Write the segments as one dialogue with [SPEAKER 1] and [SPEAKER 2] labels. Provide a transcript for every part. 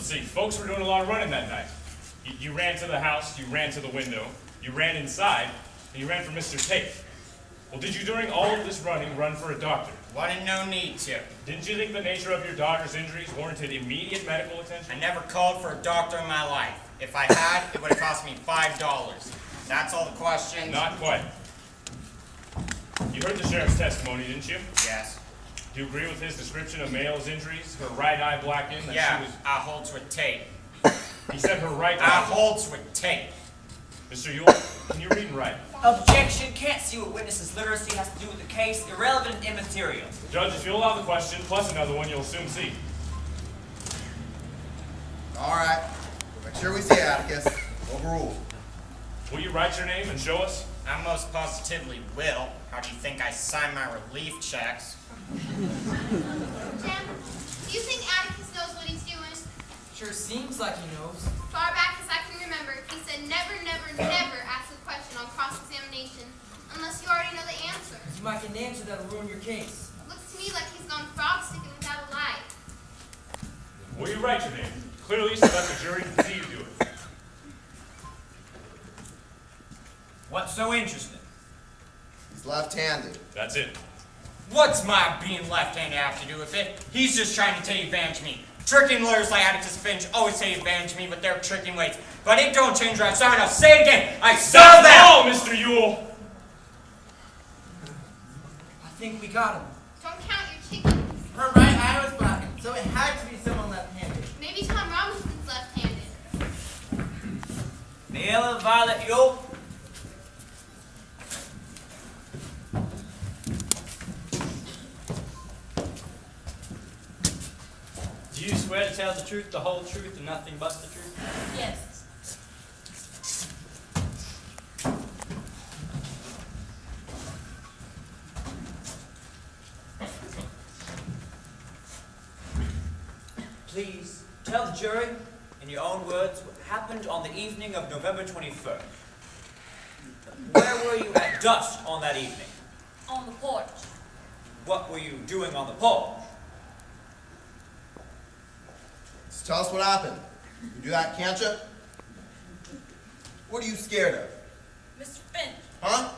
[SPEAKER 1] Let's see, folks were doing a lot of running that night. You ran to the house, you ran to the window, you ran inside, and you ran for Mr. Tate. Well, did you during all of this running run for a doctor?
[SPEAKER 2] Wasn't no need to.
[SPEAKER 1] Didn't you think the nature of your daughter's injuries warranted immediate medical attention?
[SPEAKER 2] I never called for a doctor in my life. If I had, it would have cost me $5. That's all the questions?
[SPEAKER 1] Not quite. You heard the sheriff's testimony, didn't you?
[SPEAKER 2] Yes.
[SPEAKER 1] Do you agree with his description of Mayella's injuries? Her right eye blackened? That
[SPEAKER 2] Yeah,
[SPEAKER 1] she was...
[SPEAKER 2] I holds with tape.
[SPEAKER 1] He said her right eye...
[SPEAKER 2] I holds with tape.
[SPEAKER 1] Mr. Ewell, can you read and write?
[SPEAKER 3] Objection. Can't see what witness's literacy has to do with the case. Irrelevant and immaterial.
[SPEAKER 1] Judge, if you allow the question, plus another one, you'll soon see.
[SPEAKER 4] All right. Make sure we see Atticus. Overruled.
[SPEAKER 1] Will you write your name and show us?
[SPEAKER 2] I most positively will. How do you think I sign my relief checks?
[SPEAKER 5] Jim, do you think Atticus knows what he's doing?
[SPEAKER 3] Sure seems like he knows.
[SPEAKER 5] Far back as I can remember, he said never, never, never ask a question on cross-examination unless you already know the answer.
[SPEAKER 3] You might get an answer that'll ruin your case.
[SPEAKER 5] Looks to me like he's gone frog sticking without a light.
[SPEAKER 1] Will you write your name? Clearly so that the jury can see you do it.
[SPEAKER 3] What's so interesting?
[SPEAKER 4] He's left-handed.
[SPEAKER 1] That's it.
[SPEAKER 2] What's my being left-handed have to do with it? He's just trying to take advantage of me. Tricking lawyers like Atticus Finch always take advantage of me with their tricking ways. But it don't change what I'm sorry. I'll say it again. I saw that!
[SPEAKER 1] Oh, Mr. Ewell!
[SPEAKER 3] I think we got him.
[SPEAKER 5] Don't count your chickens.
[SPEAKER 3] Her right eye was blackened, so it had to be someone left-handed.
[SPEAKER 5] Maybe Tom Robinson's left-handed.
[SPEAKER 3] Mayella Violet Ewell.
[SPEAKER 6] Do you swear to tell the truth, the whole truth, and nothing but the truth?
[SPEAKER 5] Yes.
[SPEAKER 3] Please tell the jury, in your own words, what happened on the evening of November 21st. Where were you at dusk on that evening?
[SPEAKER 5] On the porch.
[SPEAKER 3] What were you doing on the porch?
[SPEAKER 4] So tell us what happened. You do that, can't you? What are you scared of?
[SPEAKER 7] Mr. Finch.
[SPEAKER 4] Huh?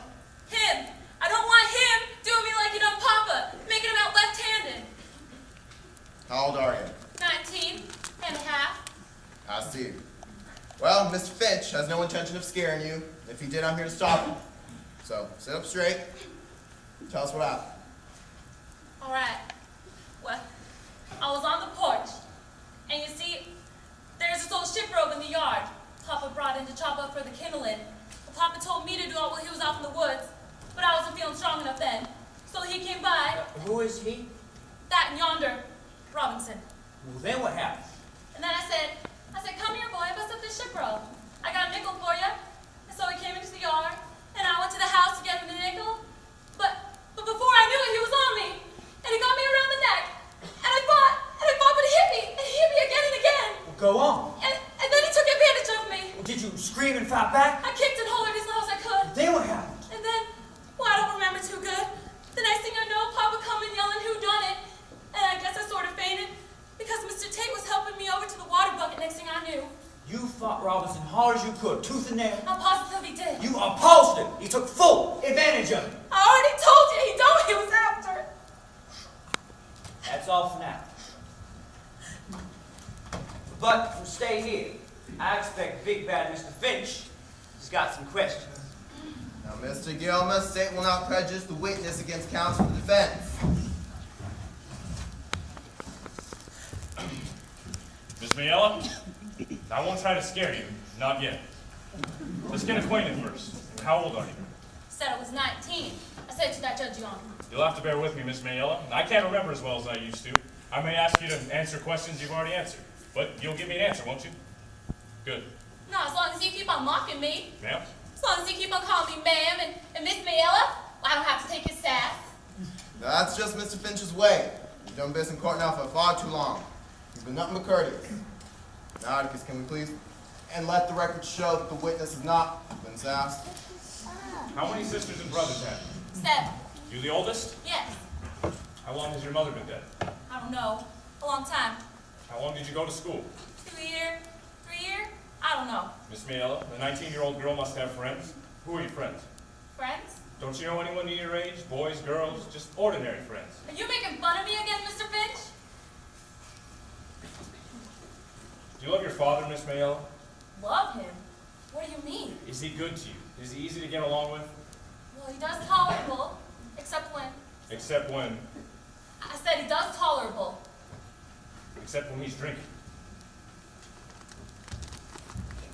[SPEAKER 7] Him. I don't want him doing me like he done Papa, making him out left-handed.
[SPEAKER 4] How old are you?
[SPEAKER 7] 19 and a half.
[SPEAKER 4] I see. Well, Mr. Finch has no intention of scaring you. If he did, I'm here to stop him. So, sit up straight. Tell us what happened.
[SPEAKER 7] All right. Well, I was on the porch, and you see, there's this old ship robe in the yard. Papa brought in to chop up for the kindling. Well, Papa told me to do it while he was out in the woods, but I wasn't feeling strong enough then. So he came by.
[SPEAKER 3] Who is he?
[SPEAKER 7] That and yonder, Robinson.
[SPEAKER 3] Well, then what happened?
[SPEAKER 7] And then I said, come here, boy, bust up this ship robe. I got a nickel for you. And so he came into the yard, and I went to the house to get him the nickel. But before I knew it, he was on me. And he got me around the neck. And I fought, but he hit me. And he hit me again and again.
[SPEAKER 3] Well, go on.
[SPEAKER 7] And then he took advantage of me.
[SPEAKER 3] Well, did you scream and fight back?
[SPEAKER 7] I kicked and hollered as loud as I could.
[SPEAKER 3] Then what happened?
[SPEAKER 7] And then, well, I don't remember too good. The next thing I know, Papa come and yelling who done it. And I guess I sort of fainted because Mr. Tate was helping me over to the water bucket next thing I knew.
[SPEAKER 3] You fought Robinson hard as you could, tooth and nail.
[SPEAKER 7] I positively did.
[SPEAKER 3] You opposed him. You took full advantage of him.
[SPEAKER 7] I already told you he told me he was after.
[SPEAKER 3] That's all for now. But to stay here, I expect big bad Mr. Finch has got some questions.
[SPEAKER 4] Now, Mr. Gilma, state will not prejudice the witness against counsel for the defense.
[SPEAKER 1] Miss Mayella, I won't try to scare you. Not yet. Let's get acquainted first. How old are you?
[SPEAKER 7] Said I was 19. I said, should I judge you on?
[SPEAKER 1] You'll have to bear with me, Miss Mayella. I can't remember as well as I used to. I may ask you to answer questions you've already answered. But you'll give me an answer, won't you? Good.
[SPEAKER 7] No, as long as you keep on mocking me.
[SPEAKER 1] Ma'am?
[SPEAKER 7] As long as you keep on calling me ma'am and Miss Mayella, well, I don't have to take his sass.
[SPEAKER 4] Now, that's just Mr. Finch's way. You've done business in court now for far too long. He's been nothing but courteous. Now, Atticus, can we please? And let the record show that the witness has not been sassed.
[SPEAKER 1] How many sisters and brothers have you?
[SPEAKER 7] 7.
[SPEAKER 1] You the oldest?
[SPEAKER 7] Yes.
[SPEAKER 1] How long has your mother been dead?
[SPEAKER 7] I don't know. A long time.
[SPEAKER 1] How long did you go to school?
[SPEAKER 7] 2 year, 3 year? I don't know.
[SPEAKER 1] Miss Mayella, the 19-year-old girl must have friends. Who are your friends?
[SPEAKER 7] Friends?
[SPEAKER 1] Don't you know anyone your age? Boys, girls, just ordinary friends.
[SPEAKER 7] Are you making fun of me again, Mr. Finch?
[SPEAKER 1] Do you love your father, Miss Mayella?
[SPEAKER 7] Love him? What do you mean?
[SPEAKER 1] Is he good to you? Is he easy to get along with?
[SPEAKER 7] Well, he does tolerable, except when...
[SPEAKER 1] Except when?
[SPEAKER 7] I said he does tolerable.
[SPEAKER 1] Except when he's drinking.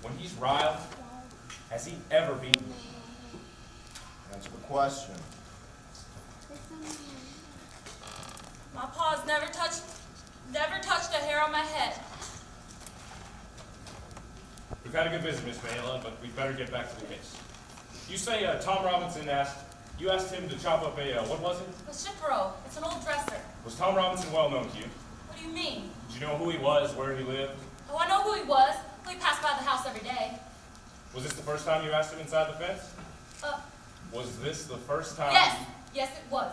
[SPEAKER 1] When he's riled, has he ever beaten you?
[SPEAKER 4] Answer the question.
[SPEAKER 7] My paws never touched a hair on my head.
[SPEAKER 1] We've had a good visit, Miss Mayella, but we'd better get back to the case. You say Tom Robinson you asked him to chop up what was it?
[SPEAKER 7] A chipro. It's an old dresser.
[SPEAKER 1] Was Tom Robinson well known to you?
[SPEAKER 7] What do you mean?
[SPEAKER 1] Did you know who he was, where he lived?
[SPEAKER 7] Oh, I know who he was. He passed by the house every day.
[SPEAKER 1] Was this the first time you asked him inside the fence?
[SPEAKER 7] Uh,
[SPEAKER 1] Was this the first time?
[SPEAKER 7] yes. Yes, it was.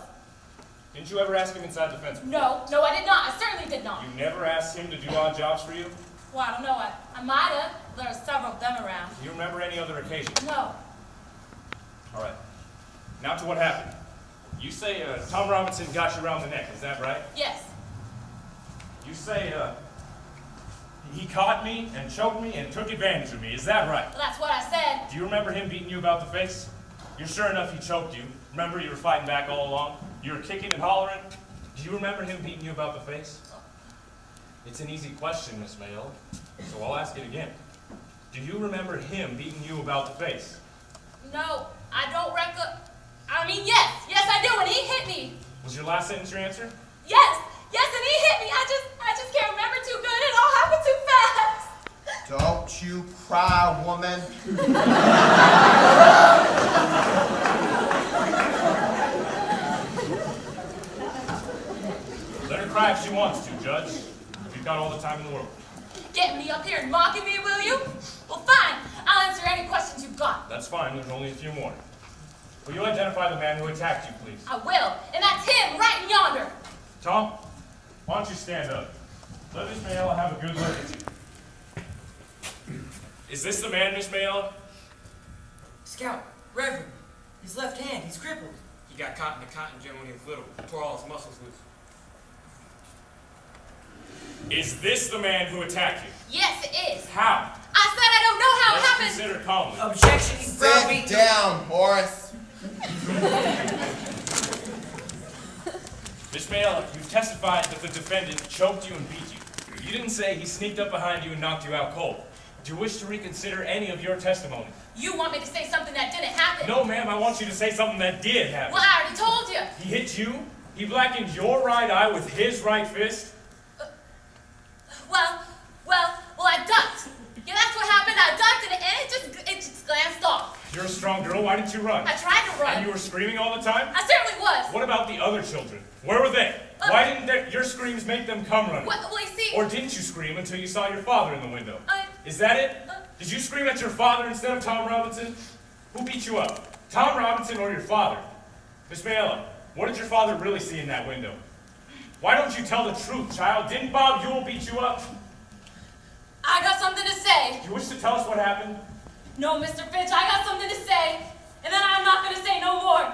[SPEAKER 1] Didn't you ever ask him inside the fence before?
[SPEAKER 7] No, I did not. I certainly did not.
[SPEAKER 1] You never asked him to do odd jobs for you?
[SPEAKER 7] Well, I don't know. I might have. There are several of them around.
[SPEAKER 1] Do you remember any other occasion?
[SPEAKER 7] No.
[SPEAKER 1] All right. Now to what happened. You say Tom Robinson got you around the neck, is that right?
[SPEAKER 7] Yes.
[SPEAKER 1] You say he caught me and choked me and took advantage of me, is that right?
[SPEAKER 7] Well, that's what I said.
[SPEAKER 1] Do you remember him beating you about the face? You're sure enough he choked you. Remember you were fighting back all along? You were kicking and hollering? Do you remember him beating you about the face? It's an easy question, Miss Mayella, so I'll ask it again. Do you remember him beating you about the face?
[SPEAKER 7] No, I don't yes. Yes, I do, and he hit me.
[SPEAKER 1] Was your last sentence your answer?
[SPEAKER 7] Yes, and he hit me. I just can't remember too good. It all happened too fast.
[SPEAKER 4] Don't you cry, woman.
[SPEAKER 1] Let her cry if she wants to, Judge. You've got all the time in the world.
[SPEAKER 7] Get me up here and mocking me, will you? Well, fine. I'll answer any questions you've got.
[SPEAKER 1] That's fine, there's only a few more. Will you identify the man who attacked you, please?
[SPEAKER 7] I will, and that's him right in yonder.
[SPEAKER 1] Tom, why don't you stand up? Let Miss Mayella have a good look at you. Is this the man, Miss Mayella?
[SPEAKER 2] Scout, Reverend, his left hand, he's crippled. He got caught in the cotton gin when he was little, tore all his muscles loose.
[SPEAKER 1] Is this the man who attacked you?
[SPEAKER 7] Yes, it is.
[SPEAKER 1] How?
[SPEAKER 7] I said I don't know how it
[SPEAKER 1] Let's
[SPEAKER 7] happened.
[SPEAKER 1] consider calmly.
[SPEAKER 2] Objection, he's browbeaten.
[SPEAKER 4] Sit down, Horace.
[SPEAKER 1] Miss Mayella, you've testified that the defendant choked you and beat you. You didn't say he sneaked up behind you and knocked you out cold. Do you wish to reconsider any of your testimony?
[SPEAKER 7] You want me to say something that didn't happen?
[SPEAKER 1] No, ma'am, I want you to say something that did happen.
[SPEAKER 7] Well, I already told you.
[SPEAKER 1] He hit you? He blackened your right eye with his right fist?
[SPEAKER 7] Well, I ducked. Yeah, that's what happened. I ducked and it just glanced off.
[SPEAKER 1] You're a strong girl, why didn't you run?
[SPEAKER 7] I tried to run.
[SPEAKER 1] And you were screaming all the time?
[SPEAKER 7] I certainly was.
[SPEAKER 1] What about the other children? Where were they? Why didn't your screams make them come running?
[SPEAKER 7] Well, you see...
[SPEAKER 1] Or didn't you scream until you saw your father in the window?
[SPEAKER 7] I-
[SPEAKER 1] Is that it? Did you scream at your father instead of Tom Robinson? Who beat you up? Tom Robinson or your father? Miss Mayella, what did your father really see in that window? Why don't you tell the truth, child? Didn't Bob Ewell beat you up?
[SPEAKER 7] I got something to say.
[SPEAKER 1] Do you wish to tell us what happened?
[SPEAKER 7] No, Mr. Finch, I got something to say, and then I'm not going to say no more.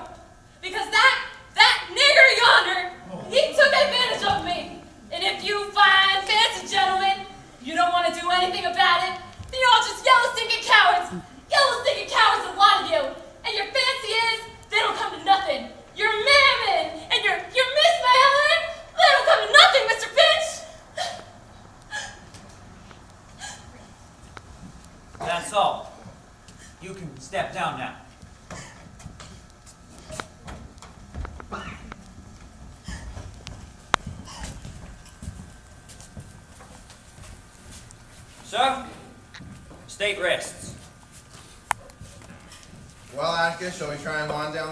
[SPEAKER 7] Because that nigger yonder, he took advantage of me. And if you fine, fancy gentlemen, you don't want to do anything about it, then you're all just yellow stinking cowards. Yellow stinking cowards, a lot of you. And your fancy is, they don't come to nothing. You're mammon, and you're Miss Mayella, they don't come to nothing, Mr. Finch.
[SPEAKER 3] That's all. You can step down now. Sir, state rests.
[SPEAKER 4] Well, Atticus, shall we try and wind down